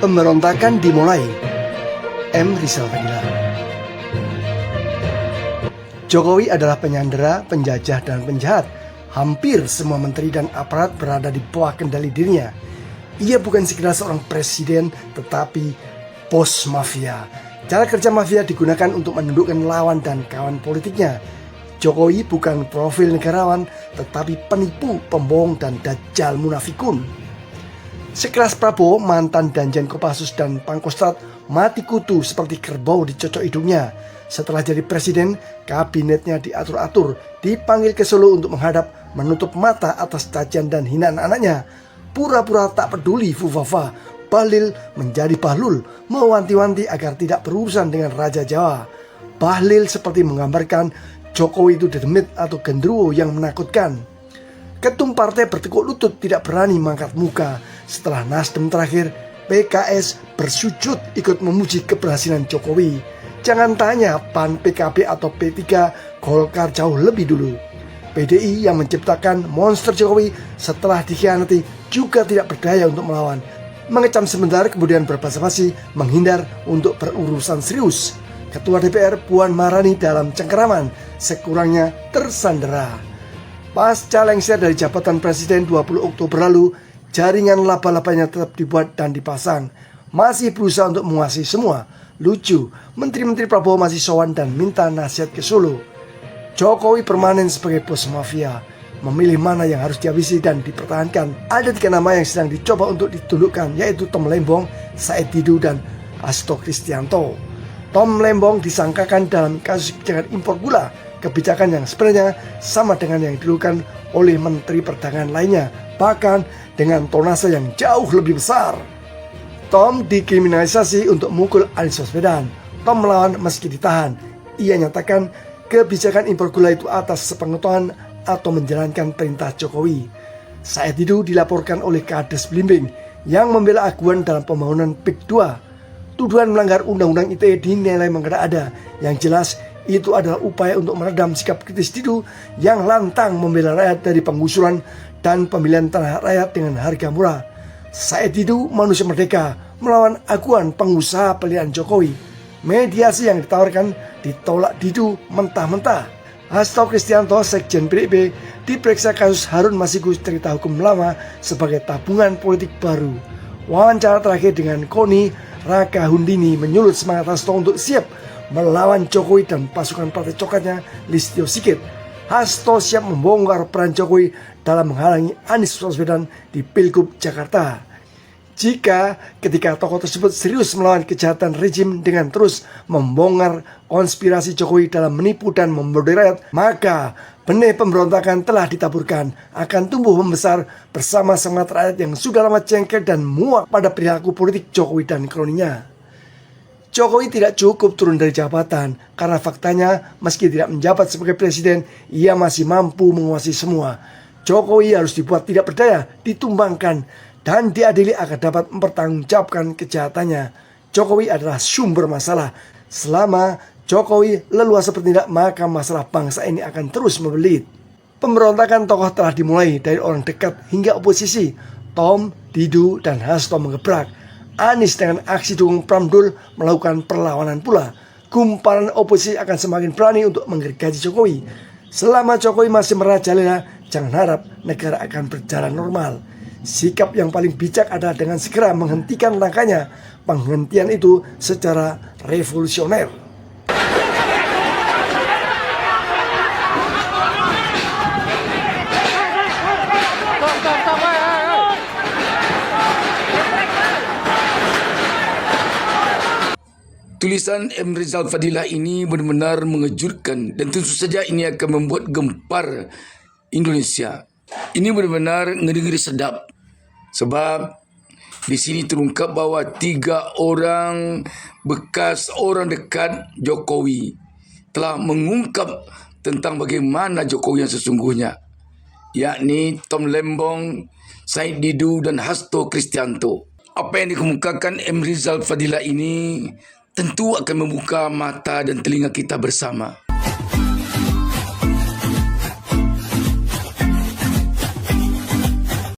Pemberontakan dimulai. M. Rizal Fadila. Jokowi adalah penyandera, penjajah, dan penjahat. Hampir semua menteri dan aparat berada di bawah kendali dirinya. Ia bukan sekedar seorang presiden, tetapi bos mafia. Cara kerja mafia digunakan untuk menundukkan lawan dan kawan politiknya. Jokowi bukan profil negarawan, tetapi penipu, pembohong, dan dajjal munafikun. Sekeras Prabowo, mantan Danjen Kopassus dan Pangkostrat mati kutu seperti kerbau dicocok hidungnya. Setelah jadi presiden, kabinetnya diatur-atur, dipanggil ke Solo untuk menghadap, menutup mata atas cacian dan hinaan anaknya. Pura-pura tak peduli Fufafa, Bahlil menjadi Bahlul, mewanti-wanti agar tidak berurusan dengan Raja Jawa. Bahlil seperti menggambarkan Jokowi itu demit atau genderuwo yang menakutkan. Ketum partai bertekuk lutut, tidak berani mengangkat muka. Setelah Nasdem terakhir, PKS bersujud ikut memuji keberhasilan Jokowi. Jangan tanya PAN, PKB atau P3, Golkar jauh lebih dulu. PDI yang menciptakan monster Jokowi setelah dikhianati juga tidak berdaya untuk melawan. Mengecam sebentar kemudian berbasa-basi menghindar untuk berurusan serius. Ketua DPR Puan Maharani dalam cengkeraman sekurangnya tersandera. Pasca lengser dari jabatan presiden 20 Oktober lalu, jaringan laba-labanya tetap dibuat dan dipasang. Masih berusaha untuk menguasai semua. Lucu, menteri-menteri Prabowo masih sowan dan minta nasihat ke Solo. Jokowi permanen sebagai bos mafia, memilih mana yang harus dihabisi dan dipertahankan. Ada 3 nama yang sedang dicoba untuk ditundukkan, yaitu Tom Lembong, Said Didu, dan Hasto Kristianto. Tom Lembong disangkakan dalam kasus kebijakan impor gula, kebijakan yang sebenarnya sama dengan yang dilakukan oleh menteri perdagangan lainnya, bahkan dengan tonase yang jauh lebih besar. Tom dikriminalisasi untuk mukul Anies Baswedan. Tom melawan meski ditahan. Ia nyatakan kebijakan impor gula itu atas sepengetahuan atau menjalankan perintah Jokowi. Said Didu dilaporkan oleh Kades Blimbing yang membela aguan dalam pembangunan PIK 2. Tuduhan melanggar Undang-Undang ITE dinilai mengada-ada. Yang jelas itu adalah upaya untuk meredam sikap kritis Didu yang lantang membela rakyat dari penggusuran dan pemilihan tanah rakyat dengan harga murah. Said Didu manusia merdeka melawan aguan pengusaha pilihan Jokowi. Mediasi yang ditawarkan ditolak Didu mentah-mentah. Hasto Kristianto, Sekjen PDIP, diperiksa kasus Harun Masiku cerita hukum lama sebagai tabungan politik baru. Wawancara terakhir dengan Koni Rakahundini menyulut semangat Hasto untuk siap melawan Jokowi dan pasukan partai coklatnya Listio Sigit. Hasto siap membongkar peran Jokowi dalam menghalangi Anies Baswedan di Pilgub Jakarta. Jika ketika tokoh tersebut serius melawan kejahatan rezim dengan terus membongkar konspirasi Jokowi dalam menipu dan membodohi rakyat, maka benih pemberontakan telah ditaburkan, akan tumbuh membesar bersama semangat rakyat yang sudah lama jengkel dan muak pada perilaku politik Jokowi dan kroninya. Jokowi tidak cukup turun dari jabatan karena faktanya meski tidak menjabat sebagai presiden, ia masih mampu menguasai semua. Jokowi harus dibuat tidak berdaya, ditumbangkan, dan diadili agar dapat mempertanggungjawabkan kejahatannya. Jokowi adalah sumber masalah. Selama Jokowi leluasa bertindak, maka masalah bangsa ini akan terus membelit. Pemberontakan tokoh telah dimulai dari orang dekat hingga oposisi. Tom, Didu, dan Hasto mengebrak. Anies dengan aksi dukung Pramdul melakukan perlawanan pula. Gumpalan oposisi akan semakin berani untuk menggergaji Jokowi. Selama Jokowi masih merajalela, jangan harap negara akan berjalan normal. Sikap yang paling bijak adalah dengan segera menghentikan langkahnya. Penghentian itu secara revolusioner. Tulisan M. Rizal Fadila ini benar-benar mengejutkan dan tentu saja ini akan membuat gempar Indonesia. Ini benar-benar ngeri-ngeri sedap. Sebab di sini terungkap bahawa 3 orang bekas orang dekat Jokowi telah mengungkap tentang bagaimana Jokowi yang sesungguhnya, yakni Tom Lembong, Said Didu, dan Hasto Kristianto. Apa yang dikemukakan M. Rizal Fadila ini tentu akan membuka mata dan telinga kita bersama.